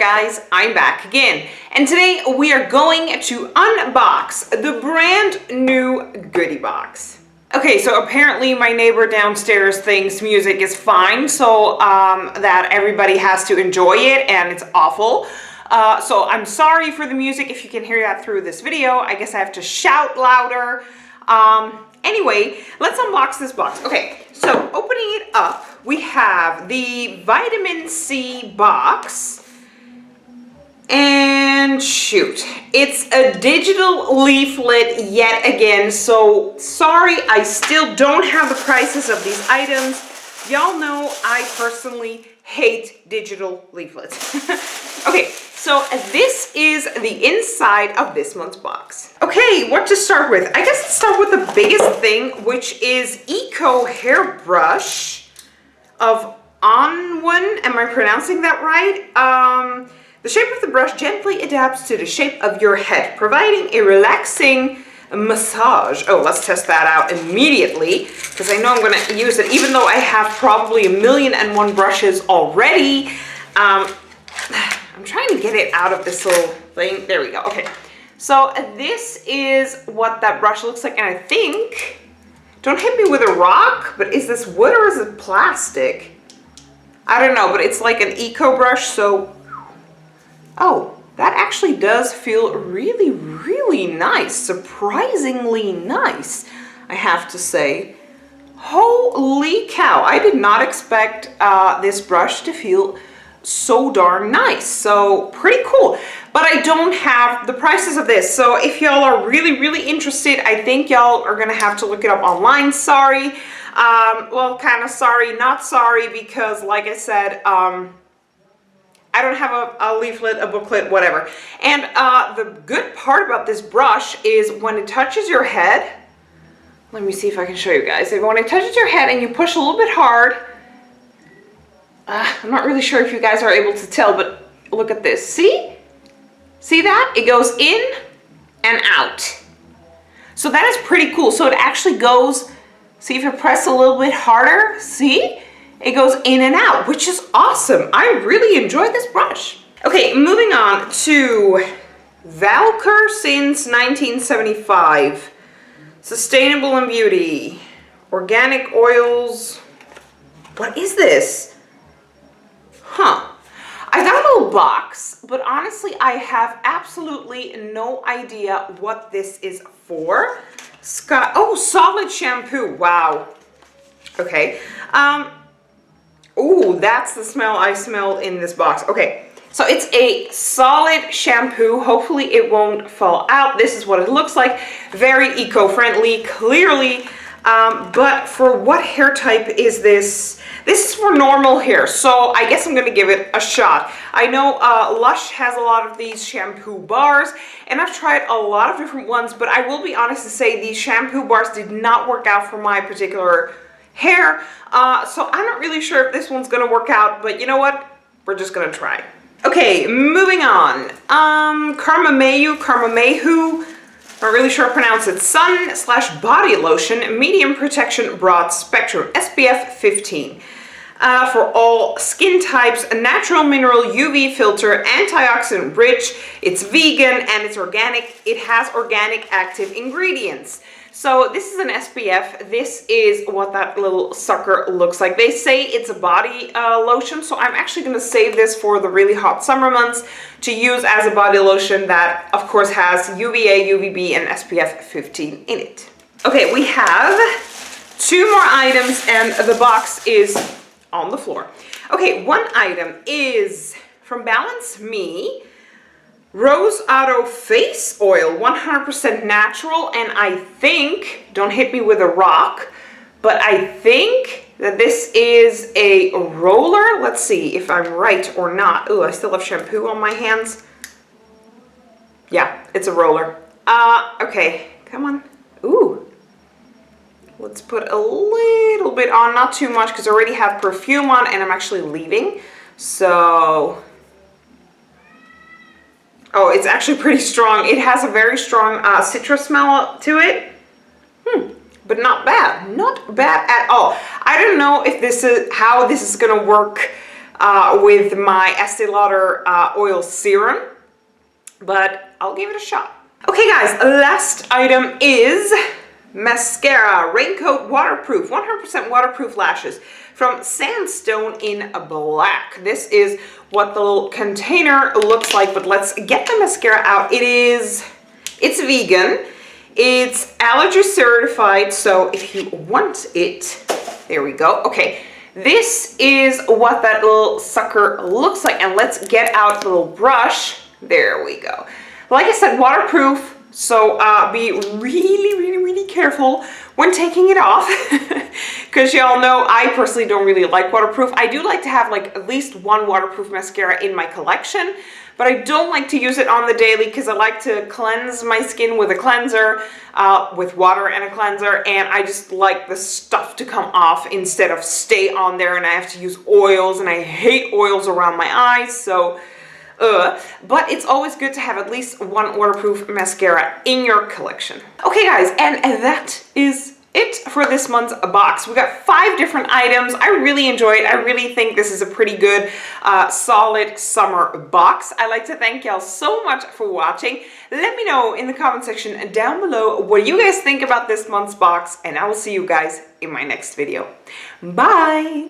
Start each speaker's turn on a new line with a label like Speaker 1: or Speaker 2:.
Speaker 1: guys, I'm back again, and today we are going to unbox the brand new Goodiebox. Okay, so apparently my neighbor downstairs thinks music is fine, so that everybody has to enjoy it, and it's awful. So I'm sorry for the music if you can hear that through this video. I guess I have to shout louder. Anyway, let's unbox this box. Okay, so opening it up, we have the vitamin C box. And shoot, it's a digital leaflet yet again. So sorry, I still don't have the prices of these items. Y'all know I personally hate digital leaflets. Okay, so this is the inside of this month's box. Okay, what to start with? I guess let's start with the biggest thing, which is Eco Hairbrush of Onwin. Am I pronouncing that right? The shape of the brush gently adapts to the shape of your head, providing a relaxing massage. Oh, let's test that out immediately, because I know I'm going to use it, even though I have probably 1,000,001 brushes already. I'm trying to get it out of this little thing. There we go. Okay, so this is what that brush looks like, and I think, don't hit me with a rock, but is this wood or is it plastic? I don't know, but it's like an eco brush, so oh, that actually does feel really, really nice. Surprisingly nice, I have to say. Holy cow, I did not expect this brush to feel so darn nice. So pretty cool. But I don't have the prices of this. So if y'all are really, really interested, I think y'all are gonna have to look it up online. Sorry. Well, kind of sorry, not sorry, because like I said, I don't have a leaflet, a booklet, whatever. And the good part about this brush is when it touches your head, let me see if I can show you guys. When it touches your head and you push a little bit hard, I'm not really sure if you guys are able to tell, but look at this. See? See that? It goes in and out. So that is pretty cool. So it actually goes, see if you press a little bit harder, see? It goes in and out, which is awesome. I really enjoy this brush. Okay, moving on to Valker since 1975. Sustainable and beauty. Organic oils. What is this? Huh. I got a little box, but honestly, I have absolutely no idea what this is for. Oh, solid shampoo. Wow. Okay. Ooh, that's the smell I smelled in this box. Okay, so it's a solid shampoo. Hopefully it won't fall out. This is what it looks like. Very eco-friendly, clearly. But for what hair type is this? This is for normal hair, so I guess I'm going to give it a shot. I know Lush has a lot of these shampoo bars, and I've tried a lot of different ones, but I will be honest to say these shampoo bars did not work out for my particular hair, so I'm not really sure if this one's gonna work out, but you know what? We're just gonna try. Okay, moving on. Karmamehu, not really sure how to pronounce it. Sun/body lotion, medium protection, broad spectrum, SPF 15. For all skin types, a natural mineral UV filter, antioxidant rich, it's vegan, and it's organic. It has organic active ingredients. So this is an SPF. This is what that little sucker looks like. They say it's a body lotion, so I'm actually going to save this for the really hot summer months to use as a body lotion that, of course, has UVA, UVB, and SPF 15 in it. Okay, we have 2 more items, and the box is on the floor. Okay, one item is from Balance Me. Rose Otto Face Oil, 100% natural, and I think, don't hit me with a rock, but I think that this is a roller. Let's see if I'm right or not. Ooh, I still have shampoo on my hands. Yeah, it's a roller. Okay, come on. Ooh. Let's put a little bit on, not too much, because I already have perfume on and I'm actually leaving. So, oh, it's actually pretty strong. It has a very strong citrus smell to it. But not bad. Not bad at all. I don't know if this is how this is gonna work with my Estee Lauder oil serum, but I'll give it a shot. Okay guys, last item is mascara, Raincoat Waterproof, 100% waterproof lashes from Sandstone in Black. This is what the little container looks like, but let's get the mascara out. It's vegan, it's allergy certified, so if you want it, there we go. Okay, this is what that little sucker looks like, and let's get out the little brush. There we go. Like I said, waterproof, so be really careful when taking it off, because y'all know I personally don't really like waterproof. I do like to have like at least one waterproof mascara in my collection, but I don't like to use it on the daily because I like to cleanse my skin with a cleanser, with water and a cleanser, and I just like the stuff to come off instead of stay on there and I have to use oils, and I hate oils around my eyes, so but it's always good to have at least one waterproof mascara in your collection. Okay guys, and that is it for this month's box. We got 5 different items. I really enjoyed. I really think this is a pretty good, solid summer box. I'd like to thank y'all so much for watching. Let me know in the comment section down below what you guys think about this month's box, and I will see you guys in my next video. Bye!